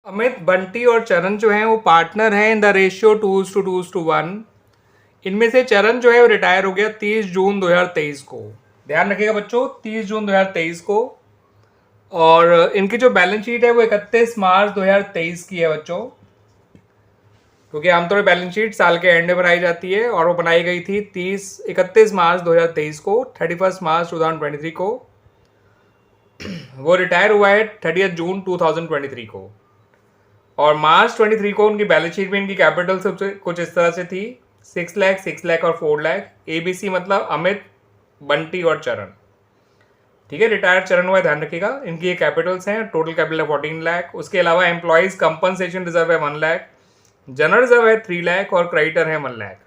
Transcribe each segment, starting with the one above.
अमित, बंटी और चरण जो हैं वो पार्टनर हैं इन द रेशियो 2:1। इनमें से चरण जो है वो रिटायर हो गया 30 जून 2023 को। ध्यान रखिएगा बच्चों, 30 जून 2023 को। और इनकी जो बैलेंस शीट है वो 31 मार्च 2023 की है बच्चों, क्योंकि आमतौर पर बैलेंस शीट साल के एंड में बनाई जाती है और वो बनाई गई थी 31 मार्च 2023 को। 31 मार्च 2023 को वो रिटायर हुआ है 30 जून 2023 को। और मार्च 23 को उनकी बैलेंस शीट में इनकी कैपिटल सबसे कुछ इस तरह से थी, 6 लाख, 6 लाख और 4 लाख। ABC मतलब अमित, बंटी और चरण। ठीक है, रिटायर्ड चरण हुआ है, ध्यान रखिएगा। इनकी ये कैपिटल्स हैं, टोटल कैपिटल है 14 लाख। उसके अलावा एम्प्लॉइज कंपनसेशन रिजर्व है 1 लाख, जनरल रिजर्व है 3 लाख और क्रेडिटर है 1 लाख।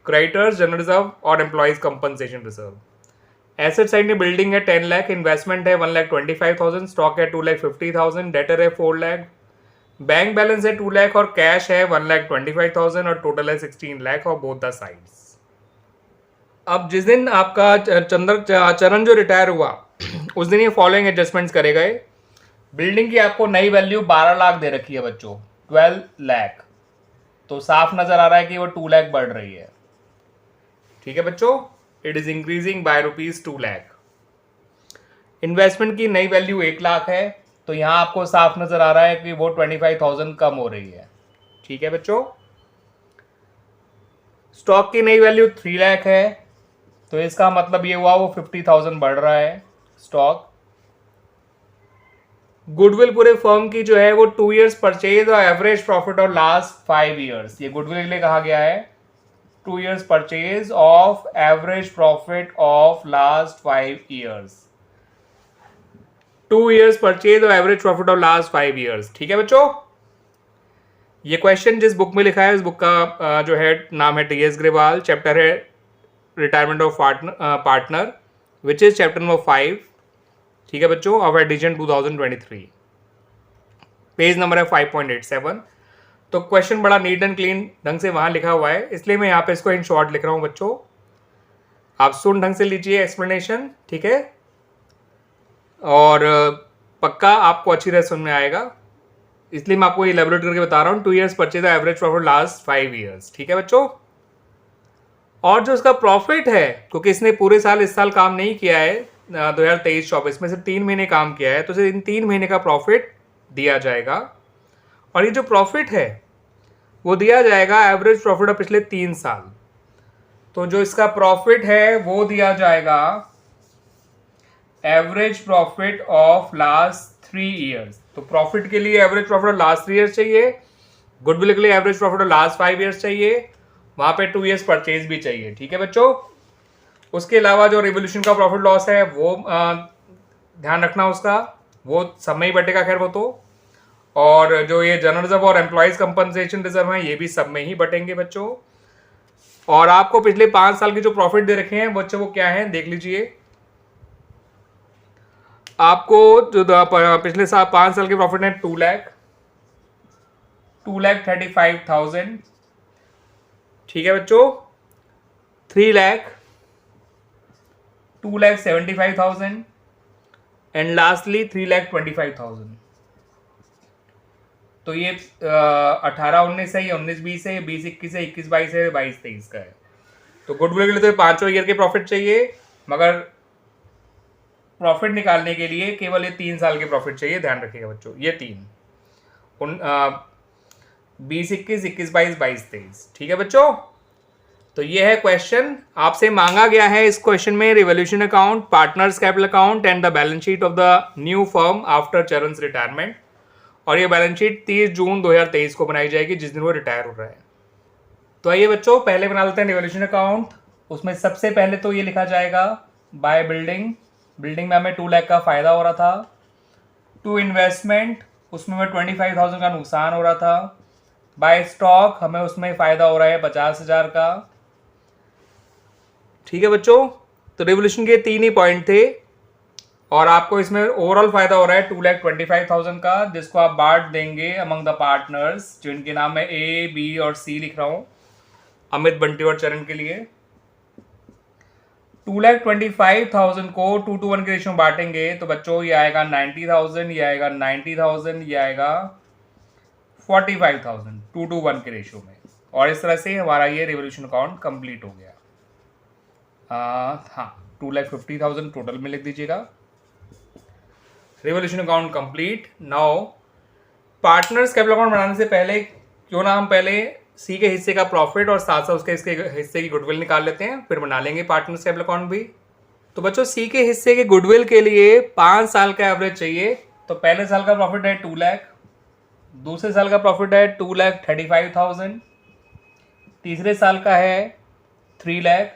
क्रेडिटर्स, जनरल रिजर्व और employees compensation reserve. Asset side में बिल्डिंग है 10 लाख, इन्वेस्टमेंट है 1,25,000, स्टॉक है 2,50,000, डेटर है 4 लाख, बैंक बैलेंस है 2 लाख और कैश है 1,25,000 और टोटल है 16 लाख और बोथ द साइड्स। अब जिस दिन आपका चरण जो रिटायर हुआ उस दिन ये फॉलोइंग एडजस्टमेंट्स करे गए। बिल्डिंग की आपको नई वैल्यू 12 लाख दे रखी है बच्चों, 12 लाख। तो साफ नजर आ रहा है कि वो 2 लाख बढ़ रही है। ठीक है बच्चों, it is increasing by ₹2 lakh. Investment की नई वैल्यू 1 लाख है, तो यहां आपको साफ नजर आ रहा है कि वो 25,000 कम हो रही है। ठीक है बच्चों, स्टॉक की नई वैल्यू 3 लाख है, तो इसका मतलब ये हुआ वो 50,000 बढ़ रहा है स्टॉक। गुडविल पूरे फर्म की जो है वो 2 ईयर्स परचेज और एवरेज प्रॉफिट और लास्ट 5 ईयर्स, ये गुडविल के लिए कहा गया है। 2 years purchase of average profit of last 5 years. 2 years purchase और average profit of last 5 years. ठीक है बच्चों, ये क्वेश्चन जिस बुक में लिखा है, इस बुक का जो है नाम है TS ग्रेवाल, चैप्टर है retirement of partner, which is chapter number 5। ठीक है बच्चों, ऑफ एडिशन 2023, पेज नंबर है 5.87। तो क्वेश्चन बड़ा नीट एंड क्लीन ढंग से वहां लिखा हुआ है, इसलिए मैं यहाँ पे इसको इन शॉर्ट लिख रहा हूँ बच्चों। आप सुन ढंग से लीजिए एक्सप्लेनेशन, ठीक है, और पक्का आपको अच्छी तरह समझ में आएगा, इसलिए मैं आपको इलेबोरेट करके बता रहा हूँ। 2 years purchase average profit last 5 years. ठीक है बच्चों, और जो इसका प्रॉफिट है, क्योंकि इसने पूरे साल इस साल काम नहीं किया है 2023-24 में, सिर्फ 3 महीने काम किया है, तो सिर्फ इन 3 महीने का प्रॉफिट दिया जाएगा। और ये जो प्रॉफिट है वो दिया जाएगा एवरेज प्रॉफिट ऑफ पिछले 3 साल। तो जो इसका प्रॉफिट है वो दिया जाएगा average profit of last 3 years. तो प्रॉफिट के लिए average profit of last 3 years चाहिए, गुडविल के लिए average profit of last 5 years चाहिए, वहां पे 2 ईयर्स परचेज भी चाहिए। ठीक है बच्चों, उसके अलावा जो रिवोल्यूशन का प्रॉफिट लॉस है वो ध्यान रखना उसका, वो सब में ही बटेगा, खैर वो तो। और जो ये जनरल रिजर्व और एम्प्लॉइज कंपनसेशन रिजर्व है ये भी सब में ही बटेंगे बच्चों। और आपको पिछले 5 साल के जो प्रॉफिट दे रखे हैं बच्चों वो क्या है देख लीजिए। आपको जो पिछले 5 साल के प्रॉफिट है 2 लाख, 2,35,000। ठीक है बच्चों, 3 लाख, 2,75,000 एंड लास्टली 3,25,000। तो ये 18-19 है, ये 19-20 है, ये 20-21 है, 21-22 है, 22-23 का है। तो गुडविल के लिए तो 5 ईयर के प्रॉफिट चाहिए, मगर प्रॉफिट निकालने के लिए केवल ये 3 साल के प्रॉफिट चाहिए। ध्यान रखिएगा बच्चों, ये 3 20-21, 21-22, 22-23। ठीक है बच्चों, तो ये है क्वेश्चन। आपसे मांगा गया है इस क्वेश्चन में revolution account, partners capital account and the balance sheet of the new firm after Charan's retirement. और ये बैलेंस शीट 30 जून 2023 को बनाई जाएगी, जिस दिन वो रिटायर हो रहा है। तो आइए बच्चों, पहले बना लेते हैं रिवोल्यूशन अकाउंट। उसमें सबसे पहले तो ये लिखा जाएगा बाय बिल्डिंग। बिल्डिंग में हमें 2 लाख का फायदा हो रहा था। टू इन्वेस्टमेंट, उसमें हमें 25,000 का नुकसान हो रहा था। बाय स्टॉक, हमें उसमें फायदा हो रहा है 50,000 का। ठीक है बच्चों, तो रिवोल्यूशन के 3 ही पॉइंट थे और आपको इसमें ओवरऑल फायदा हो रहा है 2,25,000 का, जिसको आप बांट देंगे अमंग द पार्टनर्स, जो इनके नाम है A, B और C लिख रहा हूं, अमित, बंटी और चरण के लिए। 2,25,000 को 2:1 के रेशियो में बांटेंगे तो बच्चों ये आएगा 90,000, ये आएगा 90,000, ये आएगा 45,000 2:1 के रेशियो में। और इस तरह से हमारा ये रिवोल्यूशन अकाउंट कंप्लीट हो गया। हाँ, 2,50,000 टोटल में लिख दीजिएगा। Revolution account complete. Now partners capital account बनाने से पहले क्यों ना हम पहले सी के हिस्से का प्रॉफिट और साथ साथ उसके इसके हिस्से की गुडविल निकाल लेते हैं, फिर बना लेंगे पार्टनर्स कैपिटल अकाउंट भी। तो बच्चों सी के हिस्से के गुडविल के लिए 5 साल का एवरेज चाहिए। तो पहले साल का प्रॉफिट है 2 लाख, दूसरे साल का प्रॉफिट है 2,35,000, तीसरे साल का है 3 लाख,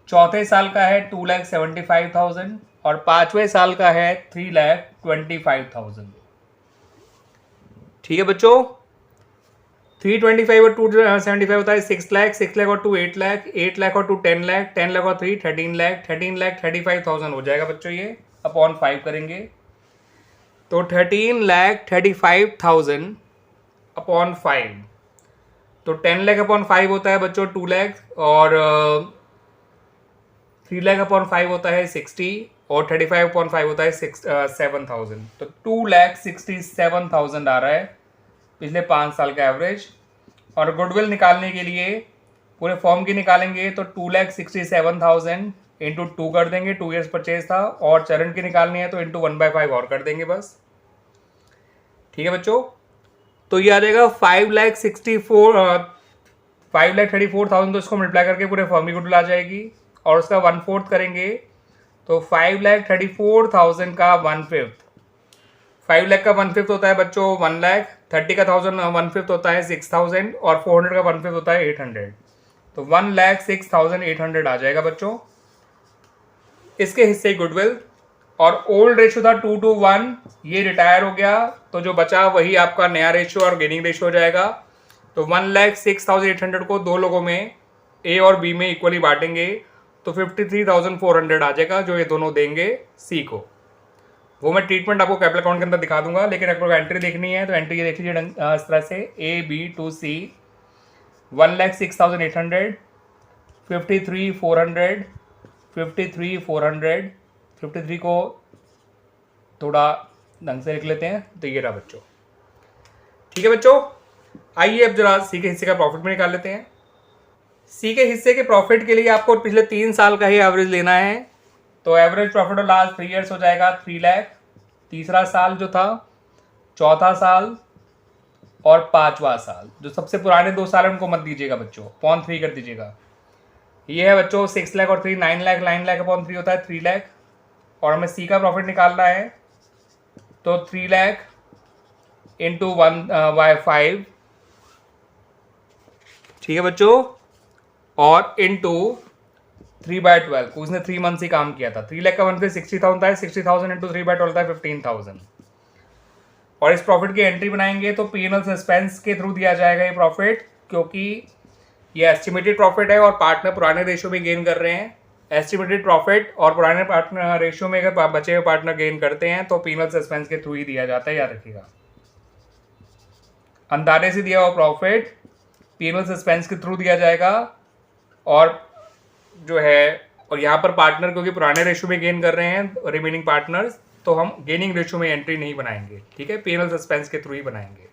चौथे साल का है 2,75,000 और पांचवें साल का है 3,25,000। ठीक है बच्चों, 325 और 275 होता है 6 लाख, 6 लाख और 2 8 लाख, 8 लाख और 2 10 लाख, 10 लाख और 3 13 लाख, 13,35,000 हो जाएगा बच्चों। ये अपॉन 5 करेंगे तो 13,35,000 अपॉन 5, तो 10 लाख अपॉन 5 होता है बच्चों 2 लाख और 3 लाख अपॉन 5 होता है 60 और 35 अपॉन 5 होता है 7,000। तो 2,67,000 आ रहा है पिछले 5 साल का एवरेज। और गुडविल निकालने के लिए पूरे फॉर्म की निकालेंगे तो 2,67,000 इंटू 2 कर देंगे, 2 ईयर्स परचेज था, और चरण की निकालनी है तो इंटू 1/5 और कर देंगे बस। ठीक है बच्चों, तो ये आ जाएगा 5,34,000, तो इसको मल्टीप्लाई करके पूरे फॉर्म की गुडविल आ जाएगी और उसका 1/4 करेंगे तो 5,34,000 का 1/5, 5 लाख का 1/5 होता है बच्चों 1 लाख, 30 का 1/5 होता है 6,000 और 400 का 1/5 होता है 800, तो 1,06,800 आ जाएगा बच्चों इसके हिस्से गुडविल। और ओल्ड रेशियो था 2:1, ये रिटायर हो गया, तो जो बचा वही आपका नया रेशियो और गेनिंग रेशियो हो जाएगा। तो 1,06,800 को दो लोगों में ए और बी में इक्वली बांटेंगे तो 53,400 आ जाएगा, जो ये दोनों देंगे सी को। वो मैं ट्रीटमेंट आपको कैपिटल अकाउंट के अंदर दिखा दूंगा, लेकिन आपको एंट्री देखनी है तो एंट्री ये देख लीजिए इस तरह से ए बी टू सी। 1,06,800, 53,400, 53,400, 53 को थोड़ा ढंग से लिख लेते हैं तो ये रहा बच्चों। ठीक है बच्चों, आइए अब जरा सी के हिस्से का प्रॉफिट में निकाल लेते हैं। सी के हिस्से के प्रॉफिट के लिए आपको पिछले 3 साल का ही एवरेज लेना है, तो average profit of last 3 years हो जाएगा 3 लाख, तीसरा साल जो था, चौथा साल और पांचवा साल। जो सबसे पुराने 2 साल है उनको मत दीजिएगा बच्चों, अपॉन 3 कर दीजिएगा। ये है बच्चों 6 लाख और 3 9 लाख, 9 लाख अपॉन 3 होता है 3 लाख, और हमें सी का प्रॉफिट निकालना है तो 3 लाख इंटू 1/5। ठीक है बच्चों, और इंटू 3/12 को उसने 3 मंथ ही काम किया था। 3 लाख का 1/5 60,000 होता है, 60,000 इंटू 3/12 होता है 15,000। और इस प्रॉफिट की एंट्री बनाएंगे तो P&L सस्पेंस के थ्रू दिया जाएगा ये प्रॉफिट, क्योंकि ये एस्टिमेटेड प्रॉफिट है और पार्टनर पुराने रेशियो में गेन कर रहे हैं। एस्टिमेटेड प्रॉफिट और पुराने पार्टनर रेशियो में अगर बचे हुए पार्टनर गेन करते हैं तो P&L सस्पेंस के थ्रू ही दिया जाता है, याद रखिएगा। अंदाजे से दिया हुआ प्रॉफिट P&L सस्पेंस के थ्रू दिया जाएगा, और जो है, और यहाँ पर पार्टनर क्योंकि पुराने रेशियो में गेन कर रहे हैं रिमेनिंग पार्टनर्स, तो हम गेनिंग रेशियो में एंट्री नहीं बनाएंगे। ठीक है, P&L सस्पेंस के थ्रू ही बनाएंगे।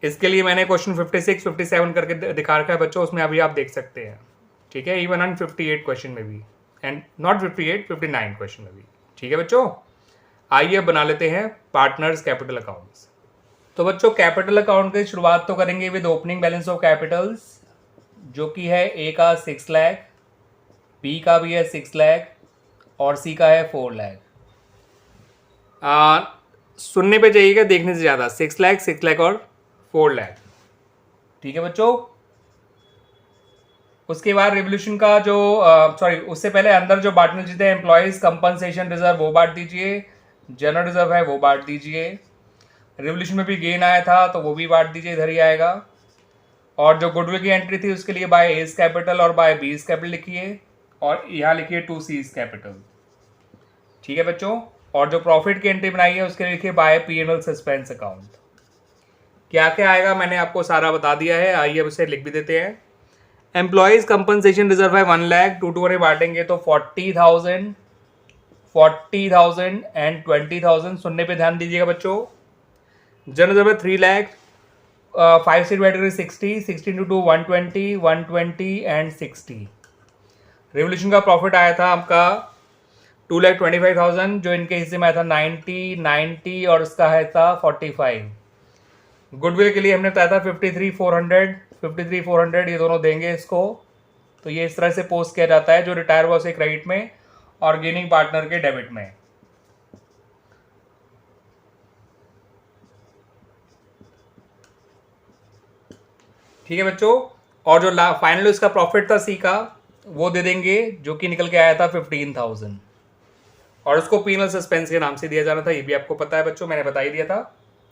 इसके लिए मैंने क्वेश्चन 56 57 करके दिखा रखा है बच्चों, उसमें अभी आप देख सकते हैं। ठीक है, इवन ऑन 58 क्वेश्चन में भी, एंड नॉट 58 59 क्वेश्चन में भी। ठीक है बच्चों, आइए अब बना लेते हैं पार्टनर्स कैपिटल अकाउंट्स। तो बच्चों कैपिटल अकाउंट की शुरुआत तो करेंगे with opening balance of Capitals, जो कि है ए का 6 लाख, बी का भी है 6 लाख और सी का है 4 लाख। सुनने पे जाइएगा, देखने से ज़्यादा 6 लाख 6 लाख और 4 लाख। ठीक है बच्चों, उसके बाद रिवोल्यूशन का जो उससे पहले अंदर जो बांटने जीते हैं, एम्प्लॉयज कंपनसेशन रिजर्व वो बांट दीजिए, जनरल रिजर्व है वो बांट दीजिए, रिवोल्यूशन में भी गेन आया था तो वो भी बांट दीजिए, इधर ही आएगा। और जो गुडविल की एंट्री थी उसके लिए बाय एज कैपिटल और बाय बीज कैपिटल लिखिए, और यहाँ लिखिए 2 सीज कैपिटल। ठीक है बच्चों, और जो प्रॉफिट की एंट्री बनाई है उसके लिए लिखिए बाय P&L सस्पेंस अकाउंट। क्या क्या आएगा मैंने आपको सारा बता दिया है, आइए अब उसे लिख भी देते हैं। एम्प्लॉयज कंपनसेशन रिजर्व है 1 लाख, 2 में बांटेंगे तो 40,000 एंड 20,000। सुनने पे ध्यान दीजिएगा बच्चों। जनरल रिजर्व है 3 lakh, 5 seat category 60, 60 into 2 120, 120 and 60। Revolution का प्रॉफिट आया था आपका 2,25,000, जो इनके हिस्से में आया था 90, 90 और उसका है था 45। गुडविल के लिए हमने बताया था 53,400, 53,400 ये दोनों देंगे इसको। तो ये इस तरह से पोस्ट किया जाता है, जो रिटायर हुआ उसे क्रेडिट में और गेनिंग पार्टनर के डेबिट में। ठीक है बच्चों, और जो फाइनल इसका प्रॉफिट था सी का वो दे देंगे, जो कि निकल के आया था 15,000, और उसको पीनल सस्पेंस के नाम से दिया जाना था। ये भी आपको पता है बच्चों, मैंने बता ही दिया था,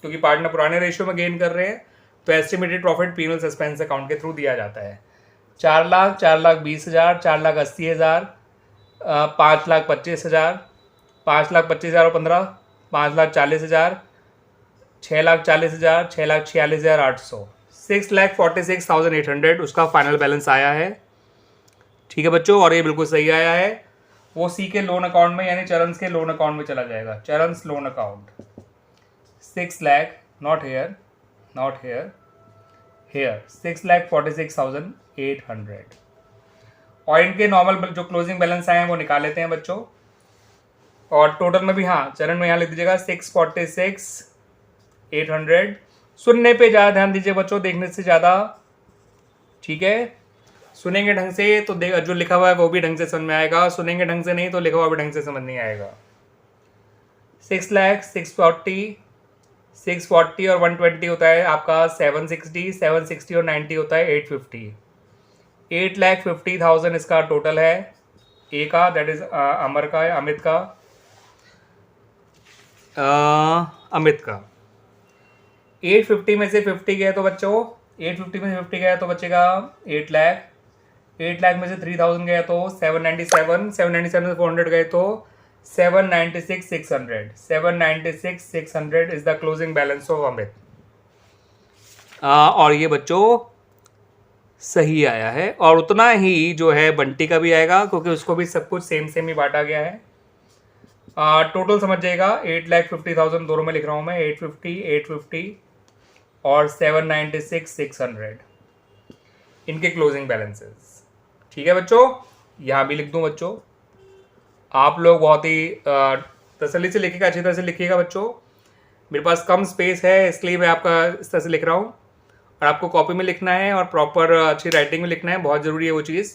क्योंकि पार्टनर पुराने रेशियो में गेन कर रहे हैं तो estimated profit penal suspense account के थ्रू दिया जाता है। 4 लाख, 4,20,000, 4,80,000, 5,25,000, 5,25,000 और 15, 5,40,000, 6,40,000, 6,46,800, 6,46,800 उसका फाइनल बैलेंस आया है। ठीक है बच्चों, और ये बिल्कुल सही आया है। वो सी के लोन अकाउंट में यानी चरणस के लोन अकाउंट में चला जाएगा। Charan's loan account 6 lakh, not here, not here, here 6,46,800। और इनके नॉर्मल जो क्लोजिंग बैलेंस आए हैं वो निकाल लेते हैं बच्चों। और टोटल में भी हाँ, चरण में यहाँ लिख दीजिएगा 646,800। सुनने पे ज़्यादा ध्यान दीजिए बच्चों, देखने से ज़्यादा। ठीक है, सुनेंगे ढंग से तो जो लिखा हुआ है वो भी ढंग से समझ में आएगा, सुनेंगे ढंग से नहीं तो लिखा हुआ भी ढंग से समझ नहीं आएगा। 6 लाख, 640, 640 और 120 होता है आपका 760, 760 और 90 होता है 850। 8,50,000 इसका टोटल है ए का, दैट इज अमर का, अमित का, अमित का। 850 में से 50 गए तो बच्चों, 850 में से 50 गया तो बचेगा 8 लाख। 8 लाख में से 3,000 गया तो 797, 797 में से 400 गए तो 796,600, 796,600 is the closing balance of Amit. और ये बच्चों सही आया है, और उतना ही जो है बंटी का भी आएगा, क्योंकि उसको भी सब कुछ सेम सेम ही बांटा गया है। टोटल समझ जाएगा 8,50,000 दोनों में लिख रहा हूँ मैं, 850, 850 और 796,600 इनके क्लोजिंग बैलेंसेस। ठीक है बच्चों, यहाँ भी लिख दूँ बच्चों। आप लोग बहुत ही तसल्ली से लिखिएगा, अच्छी तरह से लिखिएगा बच्चों। मेरे पास कम स्पेस है इसलिए मैं आपका इस तरह से लिख रहा हूँ, और आपको कॉपी में लिखना है और प्रॉपर अच्छी राइटिंग में लिखना है, बहुत ज़रूरी है वो चीज़।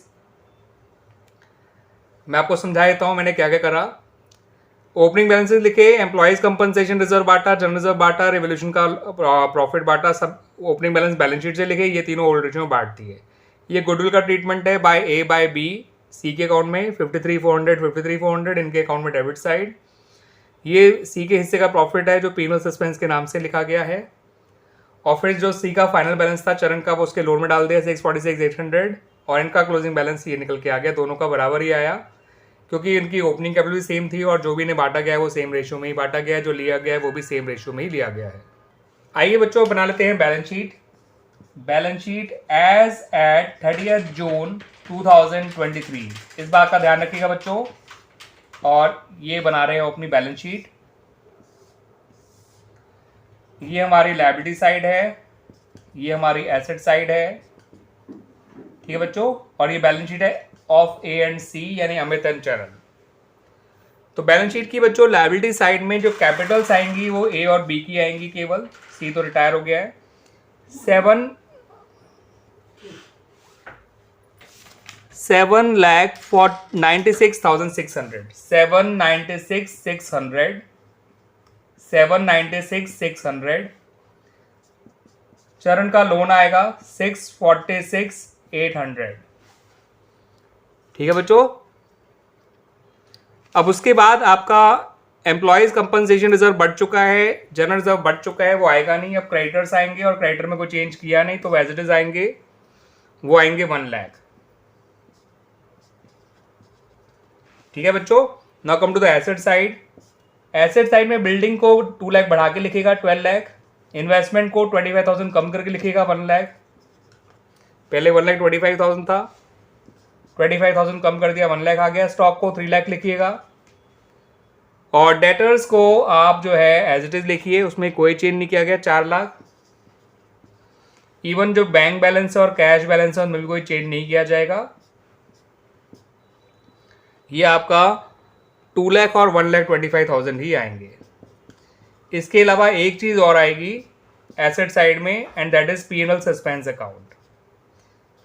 मैं आपको समझा देता हूँ मैंने क्या क्या करा। ओपनिंग बैलेंसेस लिखे, एम्प्लॉइज कंपनसेशन रिजर्व बांटा, जनरल रिजर्व बांटा, रेवोल्यूशन का प्रॉफिट बांटा, सब ओपनिंग बैलेंस बैलेंस शीट से लिखे। ये तीनों ओल्ड रेशियो में बांट दिए। ये गुडविल का ट्रीटमेंट है बाय ए बाय बी, सी के अकाउंट में 53,400, 53,400 इनके अकाउंट में डेबिट साइड। ये सी के हिस्से का प्रॉफिट है जो पीनल सस्पेंस के नाम से लिखा गया है। और फिर जो सी का फाइनल बैलेंस था चरण का वो उसके लोन में डाल दिया 646,800, और इनका क्लोजिंग बैलेंस ये निकल के आ गया, दोनों का बराबर ही आया, क्योंकि इनकी ओपनिंग कैपिटल भी सेम थी और जो भी इन्हें बांटा गया है वो सेम रेशियो में ही बांटा गया है, जो लिया गया है वो भी सेम रेशियो में ही लिया गया है। आइए बच्चों बना लेते हैं balance sheet. Balance sheet as at 30 June 2023, इस बात का ध्यान रखिएगा बच्चों। और ये बना रहे हैं अपनी बैलेंस शीट। ये हमारी लायबिलिटी साइड है, ये हमारी एसेट साइड है। ठीक है बच्चों, और ये बैलेंस शीट है ऑफ ए एंड सी यानी अमित एंड चरण। तो बैलेंस शीट की बच्चों लायबिलिटी साइड में जो कैपिटल्स आएंगी वो ए और बी की आएंगी केवल, सी तो रिटायर हो गया है। 7,96,600, 796,600, 796,600। चरण का लोन आएगा 646,800। ठीक है बच्चों, अब उसके बाद आपका एम्प्लॉयज कंपनसेशन रिजर्व बढ़ चुका है, जनरल रिजर्व बढ़ चुका है, वो आएगा नहीं। अब क्रेडिटर्स आएंगे और क्रेडिटर में कोई चेंज किया नहीं तो एज इट इज आएंगे, वो आएंगे 1 लाख। ठीक है बच्चों, now come to the asset side. Asset side में बिल्डिंग को 2 लाख बढ़ा के लिखेगा 12 लाख, इन्वेस्टमेंट को 25,000 कम करके लिखेगा 1 लाख। पहले 1,25,000 था, 25,000 कम कर दिया 1 लाख आ गया। स्टॉक को 3 लाख लिखिएगा, और डेटर्स को आप जो है एज इट इज लिखिए, उसमें कोई चेंज नहीं किया गया, 4 लाख। इवन जो बैंक बैलेंस है और कैश बैलेंस है उनमें भी कोई चेंज नहीं किया जाएगा। ये आपका 2 लाख और 1,25,000 ही आएंगे। इसके अलावा एक चीज और आएगी एसेट साइड में, and that is P&L suspense account.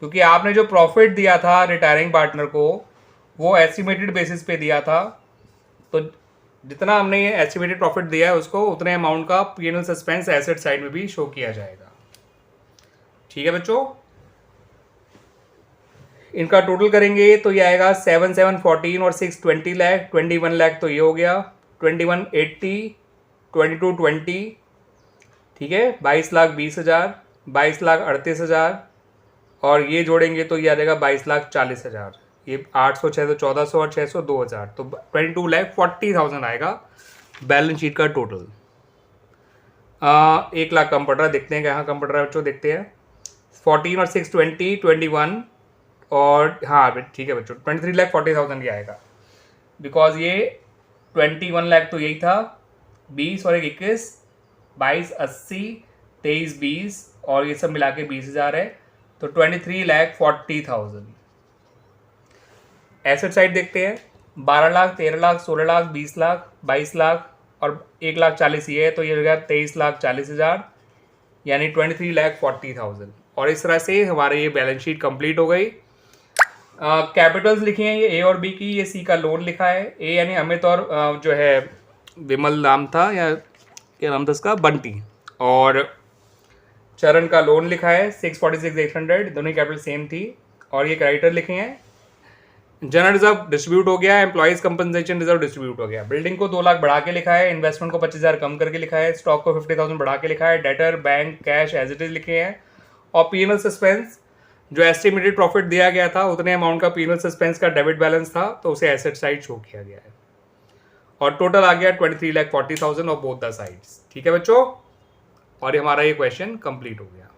क्योंकि आपने जो प्रॉफिट दिया था रिटायरिंग पार्टनर को वो एस्टिमेटेड बेसिस पे दिया था, तो जितना हमने ये एस्टिमेटेड प्रॉफिट दिया है उसको उतने अमाउंट का P&L सस्पेंस एसेट साइड में भी शो किया जाएगा। ठीक है बच्चों, इनका टोटल करेंगे तो ये आएगा 7,714 और 620 लाख, 21 लाख तो ये हो गया, 2180, 2220, ठीक है, 22,20,000, 22,38,000 और ये जोड़ेंगे तो ये आ जाएगा 22,40,000। ये 800, 600, 1400 और 600 2,000, तो 22,40,000 आएगा बैलेंस शीट का टोटल। 1 लाख कम पड़ रहा है, देखते हैं कहाँ कम पड़ रहा है बच्चों, देखते हैं। 14 और 620, 21 और हाँ ठीक है बच्चों 23,40,000 ये आएगा, बिकॉज ये 21 लाख तो यही था, 20 और 21, 22, 80, 23, 20 और ये सब मिला के 20,000 है, तो 23,40,000। एसेट साइड देखते हैं, 12 लाख, 13 लाख, 16 लाख, 20 लाख, 22 लाख और 1,40,000 ये है, तो ये हो गया 23,40,000, यानी 23,40,000। और इस तरह से हमारे ये बैलेंस शीट कंप्लीट हो गई। कैपिटल्स लिखे हैं ये A और B की, ये C का लोन लिखा है। A यानी अमित और जो है विमल नाम था, या क्या नाम था इसका, बंटी, और चरण का लोन लिखा है 646,800, दोनों की कैपिटल सेम थी। और ये क्रेडिटर लिखे हैं। जनरल रिजर्व डिस्ट्रीब्यूट हो गया, एम्प्लॉइज कंपनसेशन रिजर्व डिस्ट्रीब्यूट हो गया। बिल्डिंग को 2 लाख बढ़ा के लिखा है, इन्वेस्टमेंट को 25,000 कम करके लिखा है, स्टॉक को 50,000 बढ़ा के लिखा है, debtor bank cash as it is लिखे हैं। और P&L सस्पेंस जो एस्टिमेटेड प्रॉफिट दिया गया था उतने अमाउंट का P&L सस्पेंस का डेबिट बैलेंस था, तो उसे एसेट साइड शो किया गया है। और टोटल आ गया 23,40,000 ऑफ बोथ द साइड्स। ठीक है बच्चों, और हमारा ये क्वेश्चन कंप्लीट हो गया।